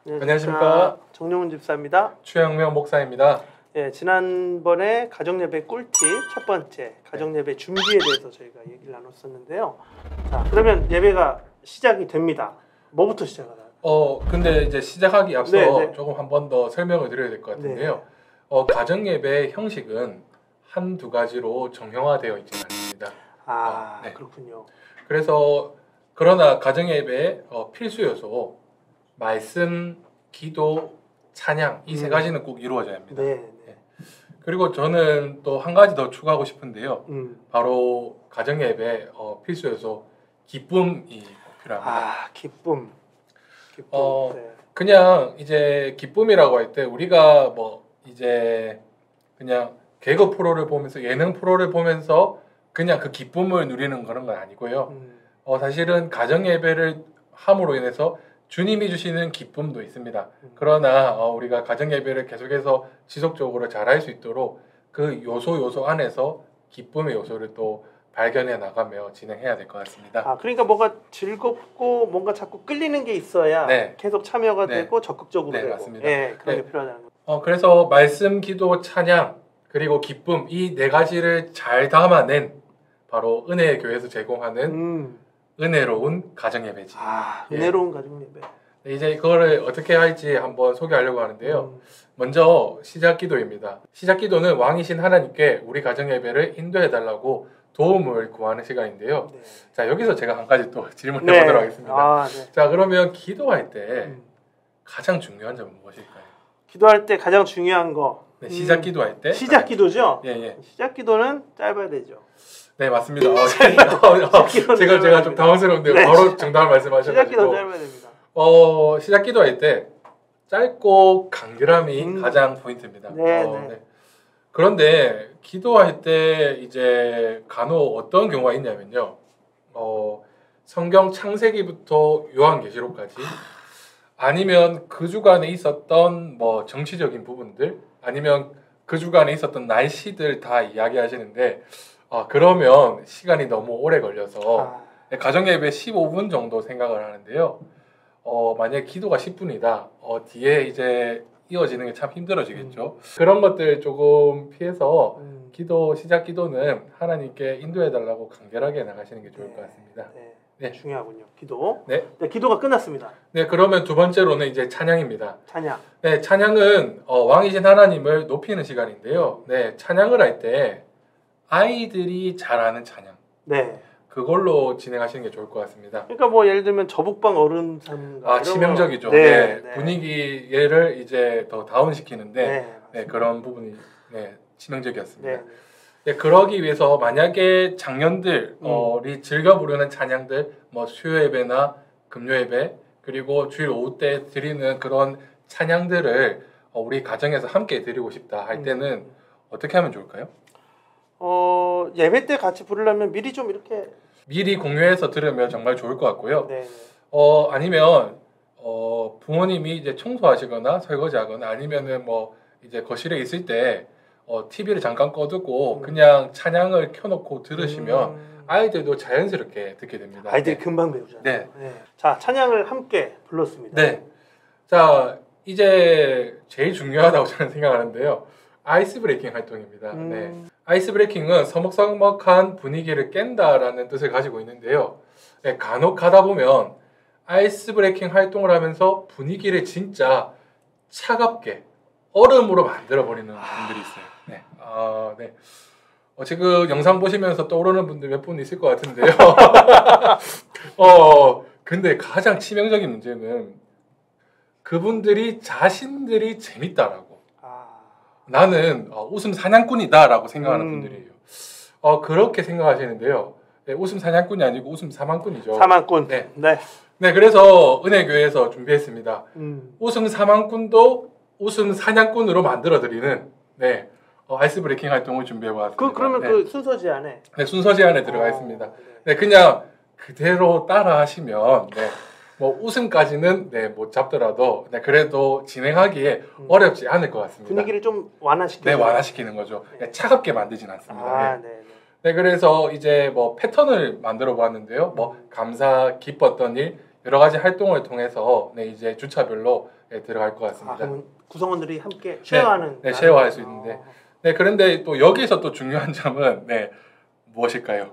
안녕하십니까. 정용훈 집사입니다. 최영명 목사입니다. 예, 지난번에 가정예배 꿀팁 첫 번째 가정예배 준비에 대해서 저희가 얘기를 나눴었는데요. 자, 그러면 예배가 시작이 됩니다. 뭐부터 시작하나요? 근데 이제 시작하기 앞서 네네. 조금 한 번 더 설명을 드려야 될 것 같은데요. 가정예배 형식은 한두 가지로 정형화되어 있지는 않습니다. 네. 그렇군요. 그래서 그러나 가정예배의 필수 요소 말씀, 기도, 찬양 이 세 가지는 꼭 이루어져야 합니다. 네. 그리고 저는 또 한 가지 더 추가하고 싶은데요. 바로 가정예배 필수 요소 기쁨이 필요합니다. 기쁨. 네. 그냥 이제 기쁨이라고 할 때 우리가 뭐 이제 그냥 개그 프로를 보면서 예능 프로를 보면서 그냥 그 기쁨을 누리는 그런 건 아니고요. 사실은 가정예배를 함으로 인해서 주님이 주시는 기쁨도 있습니다. 그러나 우리가 가정예배를 계속해서 지속적으로 잘할 수 있도록 그 요소 안에서 기쁨의 요소를 또 발견해 나가며 진행해야 될 것 같습니다. 그러니까 뭔가 즐겁고 뭔가 자꾸 끌리는 게 있어야 계속 참여가 되고 적극적으로 되고. 맞습니다. 그런 게 필요하다는 거죠. 그래서 말씀, 기도, 찬양 그리고 기쁨 이 네 가지를 잘 담아낸 바로 은혜의 교회에서 제공하는 은혜로운 가정예배지. 은혜로운 가정예배. 이제 그거를 어떻게 할지 한번 소개하려고 하는데요. 먼저 시작기도입니다. 시작기도는 왕이신 하나님께 우리 가정예배를 인도해달라고 도움을 구하는 시간인데요. 자, 여기서 제가 한 가지 또 질문해 보도록 하겠습니다. 자, 그러면 기도할 때 가장 중요한 점은 무엇일까요? 기도할 때 가장 중요한 거. 시작기도할 때? 시작기도죠? 예. 시작기도는 짧아야 되죠. 네, 맞습니다. 제가 좀 당황스러운데요. 바로 정답을 말씀하셔가지고. 시작기도 짧아야 됩니다. 시작기도할 때 짧고 간결함이 가장 포인트입니다. 그런데 기도할 때 이제 간혹 어떤 경우가 있냐면요. 성경 창세기부터 요한계시록까지 아니면 그 주간에 있었던 뭐 정치적인 부분들 아니면 그 주간에 있었던 날씨들 다 이야기하시는데 그러면 시간이 너무 오래 걸려서 가정예배 15분 정도 생각을 하는데요. 만약에 기도가 10분이다. 뒤에 이제 이어지는 게 참 힘들어지겠죠. 그런 것들 조금 피해서 시작 기도는 하나님께 인도해달라고 간결하게 나가시는 게 좋을 것 같습니다. 네. 중요하군요. 기도. 네, 기도가 끝났습니다. 네, 그러면 두 번째로는 이제 찬양입니다. 찬양. 네, 찬양은 왕이신 하나님을 높이는 시간인데요. 네, 찬양을 할 때 아이들이 잘 아는 찬양. 네. 그걸로 진행하시는 게 좋을 것 같습니다. 그러니까 뭐 예를 들면 저북방 어른상 치명적이죠. 네. 분위기를 이제 더 다운시키는데 그런 부분이 치명적이었습니다. 네, 그러기 위해서 만약에 장년들이 즐겨 부르는 찬양들 뭐 수요 예배나 금요 예배 그리고 주일 오후 때 드리는 그런 찬양들을 우리 가정에서 함께 드리고 싶다 할 때는 어떻게 하면 좋을까요? 예배 때 같이 부르려면 미리 공유해서 들으면 정말 좋을 것 같고요. 아니면 부모님이 이제 청소하시거나 설거지하거나 아니면은 뭐 이제 거실에 있을 때 TV를 잠깐 꺼두고 그냥 찬양을 켜놓고 들으시면 아이들도 자연스럽게 듣게 됩니다. 아이들이 금방 배우잖아요. 자, 찬양을 함께 불렀습니다. 자, 이제 제일 중요하다고 저는 생각하는데요. 아이스 브레이킹 활동입니다. 아이스 브레이킹은 서먹서먹한 분위기를 깬다라는 뜻을 가지고 있는데요. 간혹 가다 보면 아이스 브레이킹 활동을 하면서 분위기를 진짜 차갑게 얼음으로 만들어 버리는 분들이 있어요. 지금 영상 보시면서 떠오르는 분들 몇 분 있을 것 같은데요. 근데 가장 치명적인 문제는 그분들이 자신들이 재밌다라고. 나는 웃음 사냥꾼이다라고 생각하는 분들이에요. 그렇게 생각하시는데요. 웃음 사냥꾼이 아니고 웃음 사망꾼이죠. 사망꾼. 네, 그래서 은혜교회에서 준비했습니다. 웃음 사망꾼도 웃음 사냥꾼으로 만들어드리는 아이스 브레이킹 활동을 준비해봤습니다. 그러면 그 순서 제안에? 네, 순서 제안에 들어가 있습니다. 그냥 그대로 따라 하시면 뭐 웃음까지는 못 잡더라도 그래도 진행하기에 어렵지 않을 것 같습니다. 분위기를 좀 완화시키는 완화시키는 거죠. 차갑게 만들진 않습니다. 네, 그래서 이제 뭐 패턴을 만들어 보았는데요. 뭐 감사, 기뻤던 일, 여러 가지 활동을 통해서 네, 이제 주차별로 네, 들어갈 것 같습니다. 그러면 구성원들이 함께 쉐어하는. 네, 쉐어할 수 있는데. 네, 그런데 또 여기서 또 중요한 점은 네, 무엇일까요?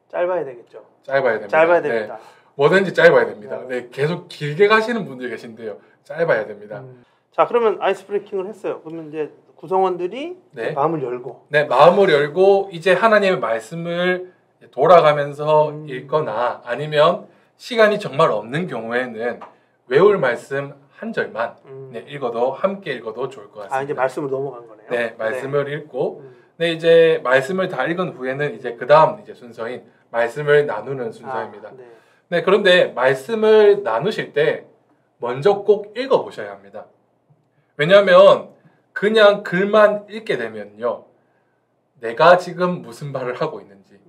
짧아야 되겠죠. 짧아야 됩니다. 짧아야 됩니다. 네, 뭐든지 짧아야 됩니다. 네, 계속 길게 가시는 분들 계신데요. 짧아야 됩니다. 자, 그러면 아이스 브레이킹을 했어요. 그러면 이제 구성원들이 네. 마음을 열고. 네, 마음을 열고 이제 하나님의 말씀을 돌아가면서 읽거나 아니면 시간이 정말 없는 경우에는 외울 말씀 한 절만 네, 읽어도 함께 읽어도 좋을 것 같습니다. 이제 말씀을 넘어간 거네요. 네, 말씀을 읽고 네, 이제 말씀을 다 읽은 후에는 이제 그다음 이제 순서인 말씀을 나누는 순서입니다. 네, 그런데 말씀을 나누실 때 먼저 꼭 읽어 보셔야 합니다. 왜냐하면 그냥 글만 읽게 되면요, 내가 지금 무슨 말을 하고 있는지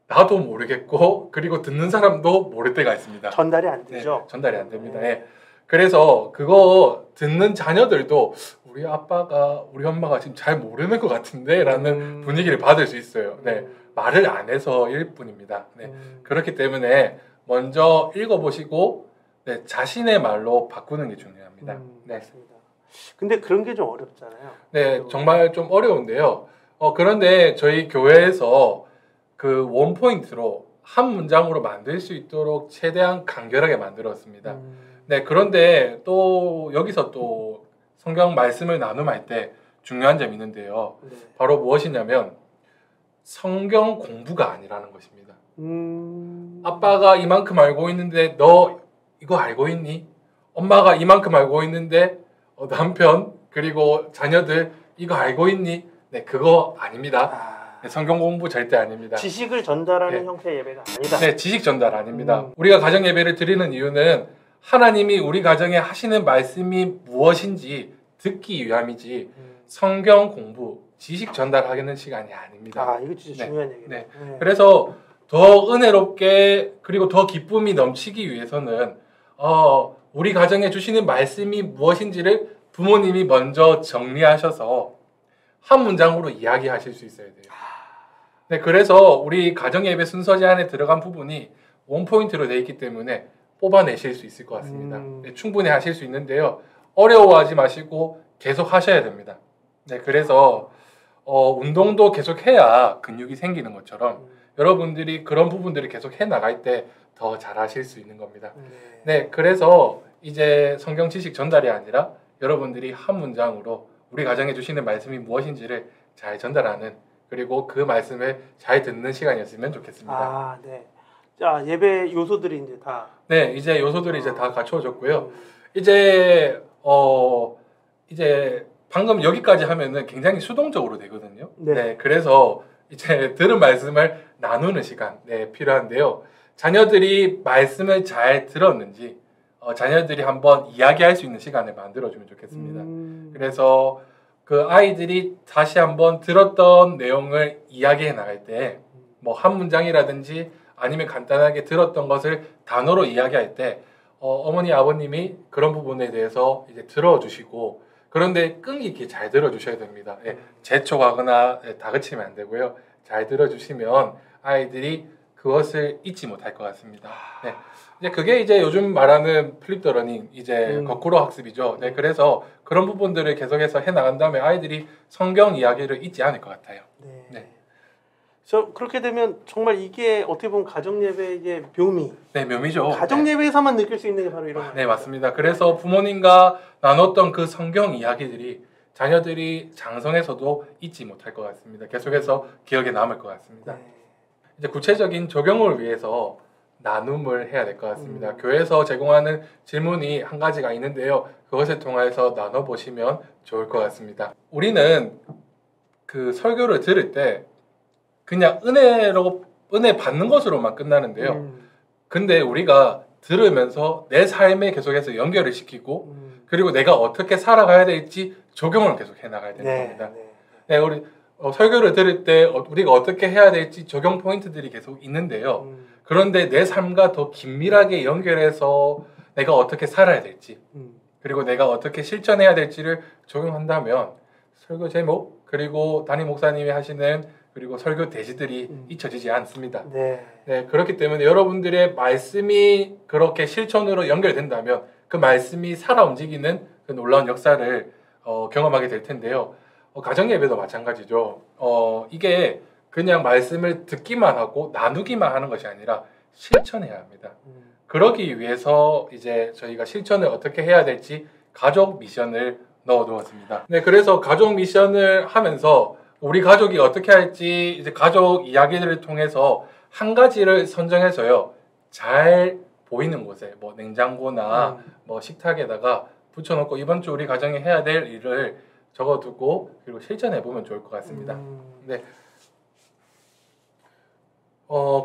나도 모르겠고 그리고 듣는 사람도 모를 때가 있습니다. 전달이 안 되죠. 네, 전달이 안 됩니다. 네. 그래서 그거 듣는 자녀들도 우리 아빠가 우리 엄마가 지금 잘 모르는 것 같은데 라는 분위기를 받을 수 있어요. 네, 말을 안 해서일 뿐입니다. 네, 그렇기 때문에 먼저 읽어보시고 네, 자신의 말로 바꾸는 게 중요합니다. 네. 맞습니다. 근데 그런 게 좀 어렵잖아요. 네, 정말 좀 어려운데요. 그런데 저희 교회에서 그 원포인트로 한 문장으로 만들 수 있도록 최대한 간결하게 만들었습니다. 네, 그런데 또 여기서 또 성경 말씀을 나눔할 때 중요한 점이 있는데요. 바로 무엇이냐면 성경 공부가 아니라는 것입니다. 아빠가 이만큼 알고 있는데 너 이거 알고 있니? 엄마가 이만큼 알고 있는데 남편 그리고 자녀들 이거 알고 있니? 네, 그거 아닙니다. 네, 성경 공부 절대 아닙니다. 지식을 전달하는 형태의 예배가 아니다. 네, 지식 전달 아닙니다. 우리가 가정 예배를 드리는 이유는 하나님이 우리 가정에 하시는 말씀이 무엇인지 듣기 위함이지 성경 공부, 지식 전달하는 시간이 아닙니다. 이거 진짜 중요한 얘기네요. 네. 그래서 더 은혜롭게 그리고 더 기쁨이 넘치기 위해서는 우리 가정에 주시는 말씀이 무엇인지를 부모님이 먼저 정리하셔서 한 문장으로 이야기하실 수 있어야 돼요. 네, 그래서 우리 가정 예배 순서 제안에 들어간 부분이 원포인트로 되어 있기 때문에 뽑아내실 수 있을 것 같습니다. 네, 충분히 하실 수 있는데요. 어려워하지 마시고 계속 하셔야 됩니다. 네, 그래서 운동도 계속 해야 근육이 생기는 것처럼 여러분들이 그런 부분들을 계속 해 나갈 때 더 잘하실 수 있는 겁니다. 네, 그래서 이제 성경 지식 전달이 아니라 여러분들이 한 문장으로 우리 가정에 주시는 말씀이 무엇인지를 잘 전달하는 그리고 그 말씀을 잘 듣는 시간이었으면 좋겠습니다. 네. 자, 예배 요소들이 이제 다. 네, 이제 요소들이 이제 다 갖추어졌고요. 이제 방금 여기까지 하면은 굉장히 수동적으로 되거든요. 네, 그래서 이제 들은 말씀을 나누는 시간 필요한데요. 자녀들이 말씀을 잘 들었는지 자녀들이 한번 이야기할 수 있는 시간을 만들어주면 좋겠습니다. 그래서 그 아이들이 다시 한번 들었던 내용을 이야기해 나갈 때 뭐 한 문장이라든지 아니면 간단하게 들었던 것을 단어로 이야기할 때 어머니 아버님이 그런 부분에 대해서 이제 들어주시고 그런데 끈기 있게 잘 들어주셔야 됩니다. 재촉하거나 다그치면 안 되고요. 잘 들어주시면 아이들이 그것을 잊지 못할 것 같습니다. 네. 이제 그게 이제 요즘 말하는 플립 더 러닝, 이제 거꾸로 학습이죠. 네, 그래서 그런 부분들을 계속해서 해 나간 다음에 아이들이 성경 이야기를 잊지 않을 것 같아요. 네. 그렇게 되면 정말 이게 어떻게 보면 가정 예배의 묘미. 네, 묘미죠. 가정 예배에서만 느낄 수 있는 게 바로 이런. 네, 맞습니다. 그래서 부모님과 나눴던 그 성경 이야기들이 자녀들이 장성에서도 잊지 못할 것 같습니다. 계속해서 기억에 남을 것 같습니다. 이제 구체적인 적용을 위해서 나눔을 해야 될 것 같습니다. 교회에서 제공하는 질문이 한 가지가 있는데요. 그것을 통해서 나눠보시면 좋을 것 같습니다. 우리는 그 설교를 들을 때 그냥 은혜 받는 것으로만 끝나는데요. 근데 우리가 들으면서 내 삶에 계속해서 연결을 시키고 그리고 내가 어떻게 살아가야 될지 적용을 계속 해나가야 되는 겁니다. 네, 우리 설교를 들을 때 우리가 어떻게 해야 될지 적용 포인트들이 계속 있는데요. 그런데 내 삶과 더 긴밀하게 연결해서 내가 어떻게 살아야 될지 그리고 내가 어떻게 실천해야 될지를 적용한다면 설교 제목 그리고 담임 목사님이 하시는 그리고 설교 대지들이 잊혀지지 않습니다. 네. 네, 그렇기 때문에 여러분들의 말씀이 그렇게 실천으로 연결된다면 그 말씀이 살아 움직이는 그 놀라운 역사를 경험하게 될 텐데요. 가정 예배도 마찬가지죠. 이게 그냥 말씀을 듣기만 하고 나누기만 하는 것이 아니라 실천해야 합니다. 그러기 위해서 이제 저희가 실천을 어떻게 해야 될지 가족 미션을 넣어두었습니다. 네, 그래서 가족 미션을 하면서 우리 가족이 어떻게 할지 이제 가족 이야기들을 통해서 한 가지를 선정해서요, 잘 보이는 곳에 뭐 냉장고나 뭐 식탁에다가 붙여놓고 이번 주 우리 가정이 해야 될 일을 적어두고 그리고 실천해 보면 좋을 것 같습니다. 네.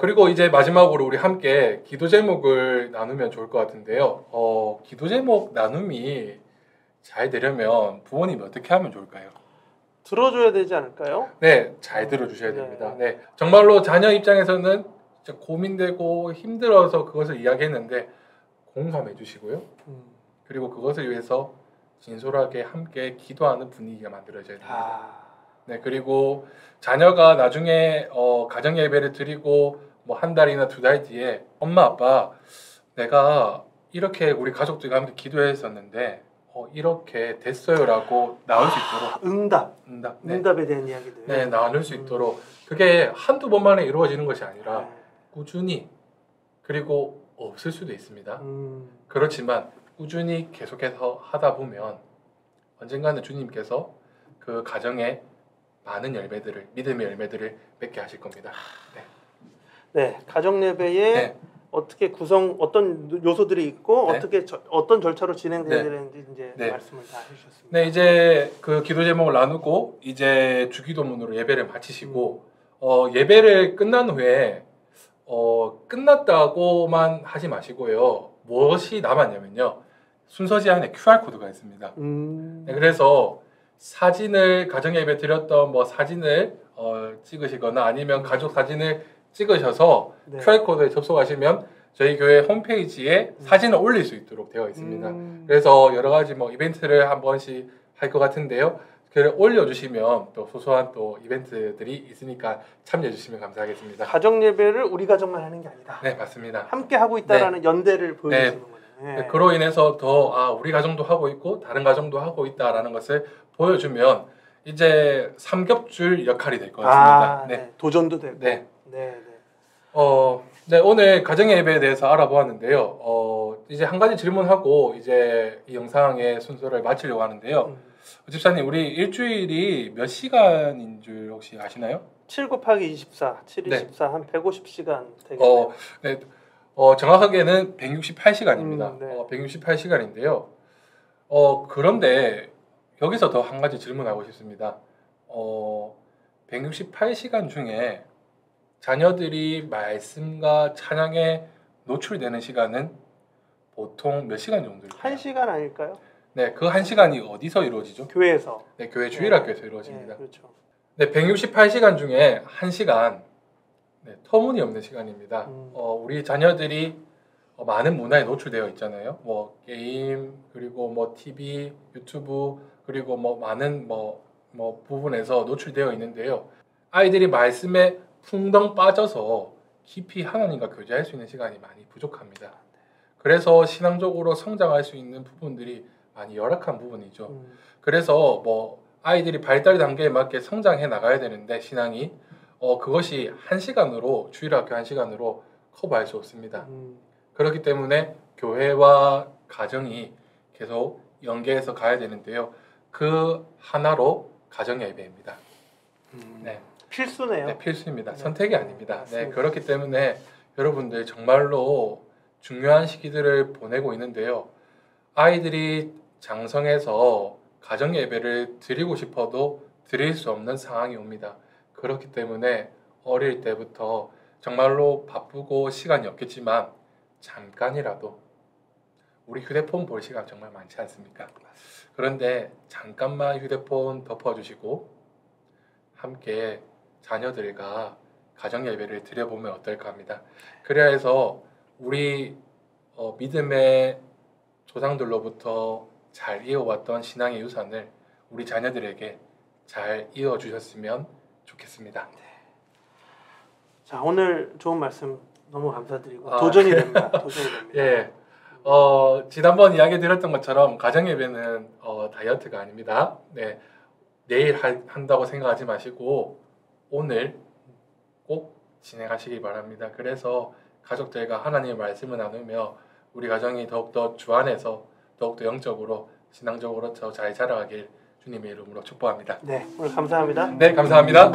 그리고 이제 마지막으로 우리 함께 기도 제목을 나누면 좋을 것 같은데요. 기도 제목 나눔이 잘 되려면 부모님이 어떻게 하면 좋을까요? 들어줘야 되지 않을까요? 네, 잘 들어주셔야 됩니다. 네, 정말로 자녀 입장에서는 진짜 고민되고 힘들어서 그것을 이야기했는데 공감해 주시고요. 그리고 그것을 위해서 진솔하게 함께 기도하는 분위기가 만들어져야 됩니다. 네, 그리고 자녀가 나중에 가정 예배를 드리고 뭐 한 달이나 두 달 뒤에 엄마 아빠 내가 이렇게 우리 가족들과 함께 기도했었는데 이렇게 됐어요라고 나올 수 있도록 네. 응답에 대한 이야기들 네, 나눌 수 있도록 그게 한두 번만에 이루어지는 것이 아니라 꾸준히 그리고 없을 수도 있습니다. 그렇지만 꾸준히 계속해서 하다 보면 언젠가는 주님께서 그 가정에 많은 열매들을 믿음의 열매들을 맺게 하실 겁니다. 네, 가정 예배에 어떻게 어떤 요소들이 있고 어떻게 어떤 절차로 진행돼야 되는지 이제 말씀을 다 해주셨습니다. 네, 이제 그 기도 제목을 나누고 이제 주기도문으로 예배를 마치시고 예배를 끝난 후에 끝났다고만 하지 마시고요. 무엇이 남았냐면요, 순서지 안에 QR 코드가 있습니다. 네, 그래서 사진을 가정 예배 드렸던 뭐 사진을 찍으시거나 아니면 가족 사진을 찍으셔서 QR 코드에 접속하시면 저희 교회 홈페이지에 사진을 올릴 수 있도록 되어 있습니다. 그래서 여러 가지 뭐 이벤트를 한 번씩 할 것 같은데요. 그걸 올려주시면 또 소소한 또 이벤트들이 있으니까 참여해 주시면 감사하겠습니다. 가정 예배를 우리 가정만 하는 게 아니다. 네, 맞습니다. 함께 하고 있다라는 연대를 보여주는 거네요. 네, 그로 인해서 더 우리 가정도 하고 있고 다른 가정도 하고 있다라는 것을 보여주면 이제 삼겹줄 역할이 될 것 같습니다. 네. 도전도 되고. 네, 오늘 가정 예배에 대해서 알아보았는데요. 이제 한 가지 질문하고 이제 이 영상의 순서를 마치려고 하는데요. 집사님, 우리 일주일이 몇 시간인 줄 혹시 아시나요? 7 곱하기 24, 7, 24, 한 150시간 되겠네요. 네, 정확하게는 168시간입니다. 168시간인데요. 그런데 여기서 더 한 가지 질문하고 싶습니다. 168시간 중에 자녀들이 말씀과 찬양에 노출되는 시간은 보통 몇 시간 정도일까요? 1시간 아닐까요? 네, 그 1시간이 어디서 이루어지죠? 교회에서. 네, 교회 주일학교에서 이루어집니다. 네, 그렇죠. 네, 168시간 중에 1시간 터무니없는 시간입니다. 우리 자녀들이 많은 문화에 노출되어 있잖아요. 뭐 게임, 그리고 뭐 TV, 유튜브, 그리고 뭐 많은 뭐 부분에서 노출되어 있는데요. 아이들이 말씀에 풍덩 빠져서 깊이 하나님과 교제할 수 있는 시간이 많이 부족합니다. 그래서 신앙적으로 성장할 수 있는 부분들이 많이 열악한 부분이죠. 그래서 뭐 아이들이 발달 단계에 맞게 성장해 나가야 되는데 신앙이 그것이 1시간으로 주일학교 1시간으로 커버할 수 없습니다. 그렇기 때문에 교회와 가정이 계속 연계해서 가야 되는데요. 그 하나로 가정 예배입니다. 네. 필수네요. 네, 필수입니다. 선택이 아닙니다. 네, 그렇기 때문에 여러분들 정말로 중요한 시기들을 보내고 있는데요. 아이들이 장성해서 가정 예배를 드리고 싶어도 드릴 수 없는 상황이 옵니다. 그렇기 때문에 어릴 때부터 정말로 바쁘고 시간이 없겠지만 잠깐이라도 우리 휴대폰 볼 시간 정말 많지 않습니까? 그런데 잠깐만 휴대폰 덮어주시고 함께 자녀들과 가정 예배를 드려보면 어떨까 합니다. 그래야 해서 우리 믿음의 조상들로부터 잘 이어왔던 신앙의 유산을 우리 자녀들에게 잘 이어주셨으면 좋겠습니다. 자, 오늘 좋은 말씀 너무 감사드리고 아. 도전이 됩니다. 도전이 됩니다. 예. 지난번 이야기 드렸던 것처럼 가정 예배는 다이어트가 아닙니다. 네. 내일 한다고 생각하지 마시고 오늘 꼭 진행하시기 바랍니다. 그래서 가족들과 하나님의 말씀을 나누며 우리 가정이 더욱더 주 안에서 더욱더 영적으로 신앙적으로 더 잘 자라가길 주님의 이름으로 축복합니다. 네, 오늘 감사합니다. 네, 감사합니다.